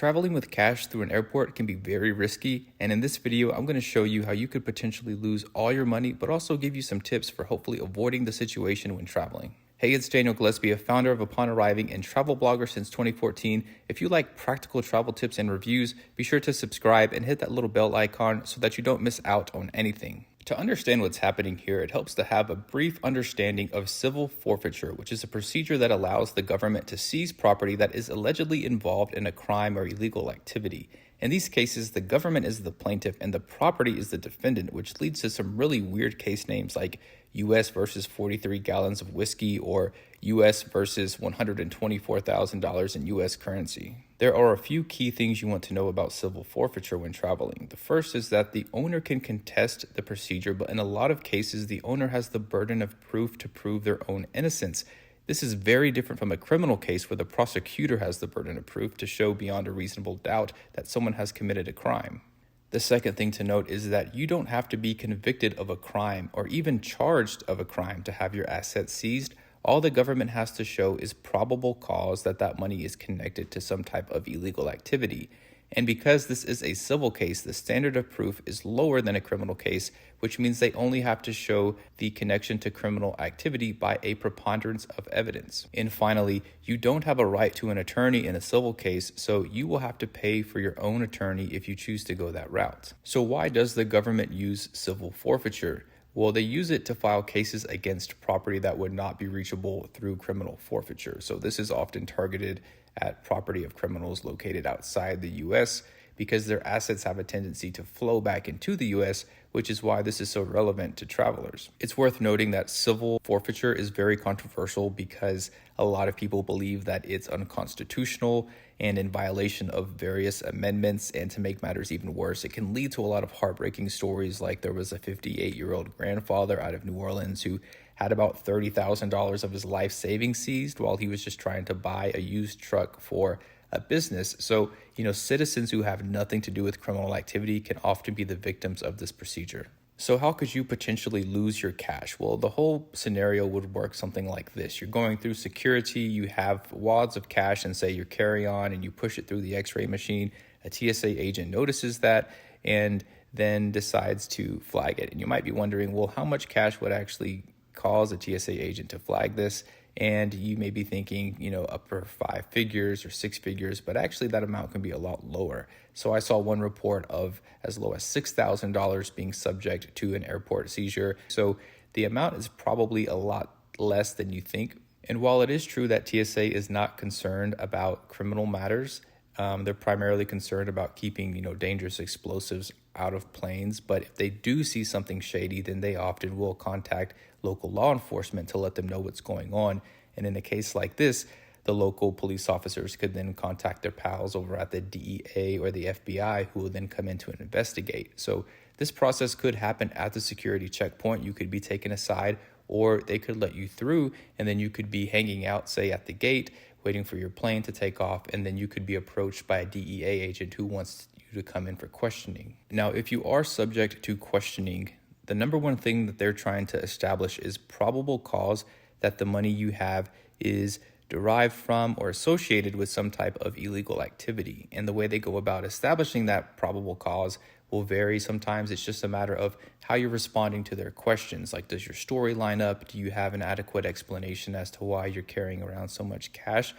Traveling with cash through an airport can be very risky, and in this video, I'm going to show you how you could potentially lose all your money, but also give you some tips for hopefully avoiding the situation when traveling. Hey, it's Daniel Gillespie, a founder of Upon Arriving and travel blogger since 2014. If you like practical travel tips and reviews, be sure to subscribe and hit that little bell icon so that you don't miss out on anything. To understand what's happening here, it helps to have a brief understanding of civil forfeiture, which is a procedure that allows the government to seize property that is allegedly involved in a crime or illegal activity. In these cases, the government is the plaintiff and the property is the defendant, which leads to some really weird case names like U.S. versus 43 gallons of whiskey or U.S. versus $124,000 in U.S. currency. There are a few key things you want to know about civil forfeiture when traveling. The first is that the owner can contest the procedure, but in a lot of cases, the owner has the burden of proof to prove their own innocence. This is very different from a criminal case where the prosecutor has the burden of proof to show beyond a reasonable doubt that someone has committed a crime. The second thing to note is that you don't have to be convicted of a crime or even charged of a crime to have your assets seized. All the government has to show is probable cause that that money is connected to some type of illegal activity. And because this is a civil case, the standard of proof is lower than a criminal case, which means they only have to show the connection to criminal activity by a preponderance of evidence. And finally, you don't have a right to an attorney in a civil case, so you will have to pay for your own attorney if you choose to go that route. So why does the government use civil forfeiture? Well, they use it to file cases against property that would not be reachable through criminal forfeiture. So this is often targeted at property of criminals located outside the U.S. because their assets have a tendency to flow back into the U.S., which is why this is so relevant to travelers. It's worth noting that civil forfeiture is very controversial because a lot of people believe that it's unconstitutional and in violation of various amendments. And to make matters even worse, it can lead to a lot of heartbreaking stories, like there was a 58-year-old grandfather out of New Orleans who had about $30,000 of his life savings seized while he was just trying to buy a used truck for a business. So, citizens who have nothing to do with criminal activity can often be the victims of this procedure. So how could you potentially lose your cash? Well, the whole scenario would work something like this. You're going through security, you have wads of cash and say your carry-on and you push it through the x-ray machine. A TSA agent notices that and then decides to flag it. And you might be wondering, well, how much cash would actually cause a TSA agent to flag this? And you may be thinking, upper 5 figures or 6 figures, but actually that amount can be a lot lower. So I saw one report of as low as $6,000 being subject to an airport seizure. So the amount is probably a lot less than you think. And while it is true that TSA is not concerned about criminal matters, they're primarily concerned about keeping, dangerous explosives out of planes. But if they do see something shady, then they often will contact local law enforcement to let them know what's going on. And in a case like this, the local police officers could then contact their pals over at the DEA or the FBI, who will then come in to investigate. So this process could happen at the security checkpoint. You could be taken aside, or they could let you through, and then you could be hanging out, say, at the gate, waiting for your plane to take off, and then you could be approached by a DEA agent who wants you to come in for questioning. Now, if you are subject to questioning, the number one thing that they're trying to establish is probable cause that the money you have is derived from or associated with some type of illegal activity. And the way they go about establishing that probable cause will vary. Sometimes it's just a matter of how you're responding to their questions. Like, does your story line up? Do you have an adequate explanation as to why you're carrying around so much cash?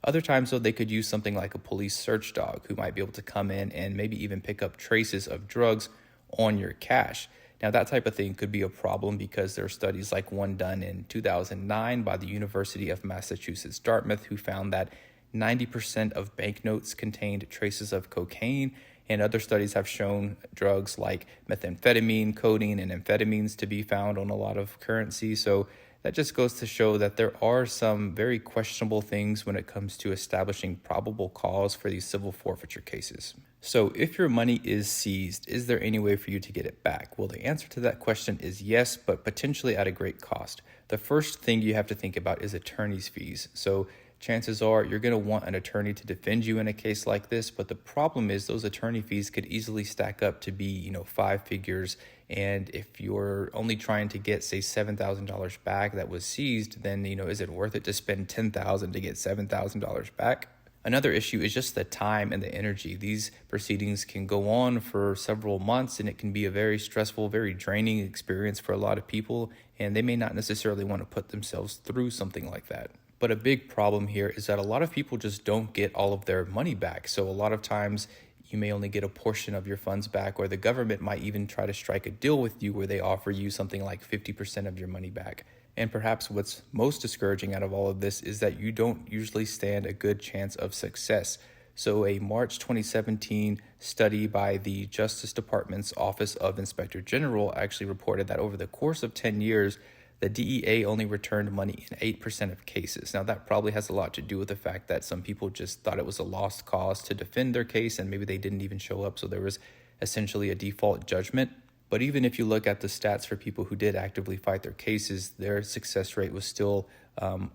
Other times, though, they could use something like a police search dog who might be able to come in and maybe even pick up traces of drugs on your cash. Now, that type of thing could be a problem because there are studies like one done in 2009 by the University of Massachusetts Dartmouth who found that 90% of banknotes contained traces of cocaine, and other studies have shown drugs like methamphetamine, codeine, and amphetamines to be found on a lot of currency. So that just goes to show that there are some very questionable things when it comes to establishing probable cause for these civil forfeiture cases. So if your money is seized, is there any way for you to get it back? Well, the answer to that question is yes, but potentially at a great cost. The first thing you have to think about is attorney's fees. So chances are you're going to want an attorney to defend you in a case like this, but the problem is those attorney fees could easily stack up to be, 5 figures. And if you're only trying to get, say, $7,000 back that was seized, then, is it worth it to spend $10,000 to get $7,000 back? Another issue is just the time and the energy. These proceedings can go on for several months, and it can be a very stressful, very draining experience for a lot of people, and they may not necessarily want to put themselves through something like that. But a big problem here is that a lot of people just don't get all of their money back. So a lot of times you may only get a portion of your funds back, or the government might even try to strike a deal with you where they offer you something like 50% of your money back. And perhaps what's most discouraging out of all of this is that you don't usually stand a good chance of success. So a March 2017 study by the Justice Department's Office of Inspector General actually reported that over the course of 10 years, the DEA only returned money in 8% of cases. Now, that probably has a lot to do with the fact that some people just thought it was a lost cause to defend their case, and maybe they didn't even show up, so there was essentially a default judgment. But even if you look at the stats for people who did actively fight their cases, their success rate was still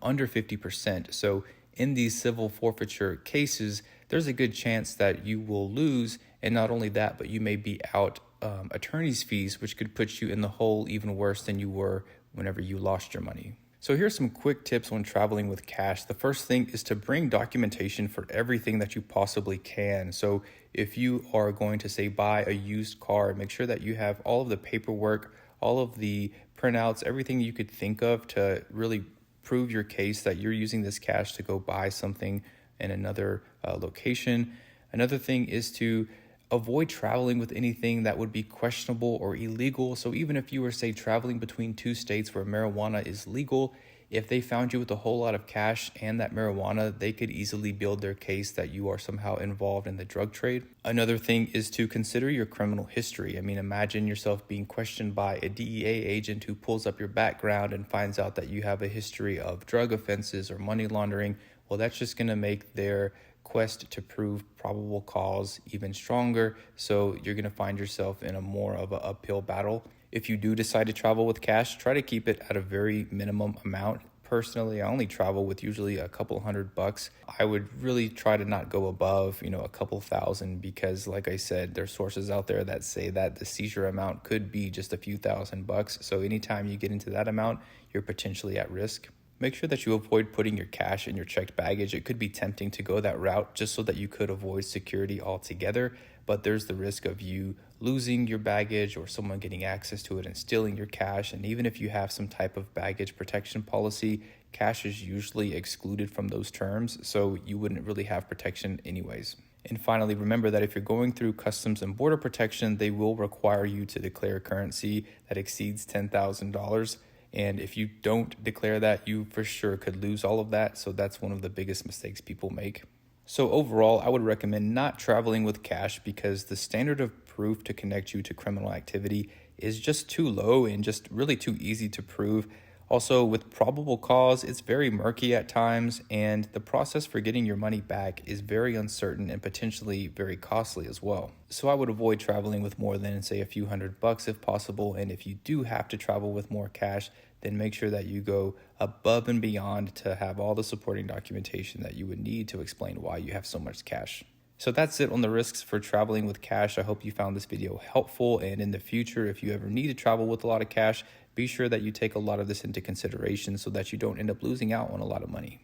under 50%. So in these civil forfeiture cases, there's a good chance that you will lose. And not only that, but you may be out attorney's fees, which could put you in the hole even worse than you were whenever you lost your money. So here's some quick tips when traveling with cash. The first thing is to bring documentation for everything that you possibly can. So if you are going to, say, buy a used car, make sure that you have all of the paperwork, all of the printouts, everything you could think of to really prove your case that you're using this cash to go buy something in another location. Another thing is to avoid traveling with anything that would be questionable or illegal. So even if you were, say, traveling between two states where marijuana is legal, if they found you with a whole lot of cash and that marijuana, they could easily build their case that you are somehow involved in the drug trade. Another thing is to consider your criminal history. I mean, imagine yourself being questioned by a DEA agent who pulls up your background and finds out that you have a history of drug offenses or money laundering. Well, that's just going to make their quest to prove probable cause even stronger. So you're going to find yourself in a more of an uphill battle. If you do decide to travel with cash, try to keep it at a very minimum amount. Personally, I only travel with usually a couple $100. I would really try to not go above, a couple thousand, because like I said, there's sources out there that say that the seizure amount could be just a few $1,000s. So anytime you get into that amount, you're potentially at risk. Make sure that you avoid putting your cash in your checked baggage. It could be tempting to go that route just so that you could avoid security altogether, but there's the risk of you losing your baggage or someone getting access to it and stealing your cash. And even if you have some type of baggage protection policy, cash is usually excluded from those terms, so you wouldn't really have protection anyways. And finally, remember that if you're going through Customs and Border Protection, they will require you to declare currency that exceeds $10,000. And if you don't declare that, you for sure could lose all of that. So that's one of the biggest mistakes people make. So overall, I would recommend not traveling with cash because the standard of proof to connect you to criminal activity is just too low and just really too easy to prove. Also, with probable cause, it's very murky at times, and the process for getting your money back is very uncertain and potentially very costly as well. So I would avoid traveling with more than, say, a few $100 if possible. And if you do have to travel with more cash, then make sure that you go above and beyond to have all the supporting documentation that you would need to explain why you have so much cash. So that's it on the risks for traveling with cash. I hope you found this video helpful, and in the future, if you ever need to travel with a lot of cash, be sure that you take a lot of this into consideration so that you don't end up losing out on a lot of money.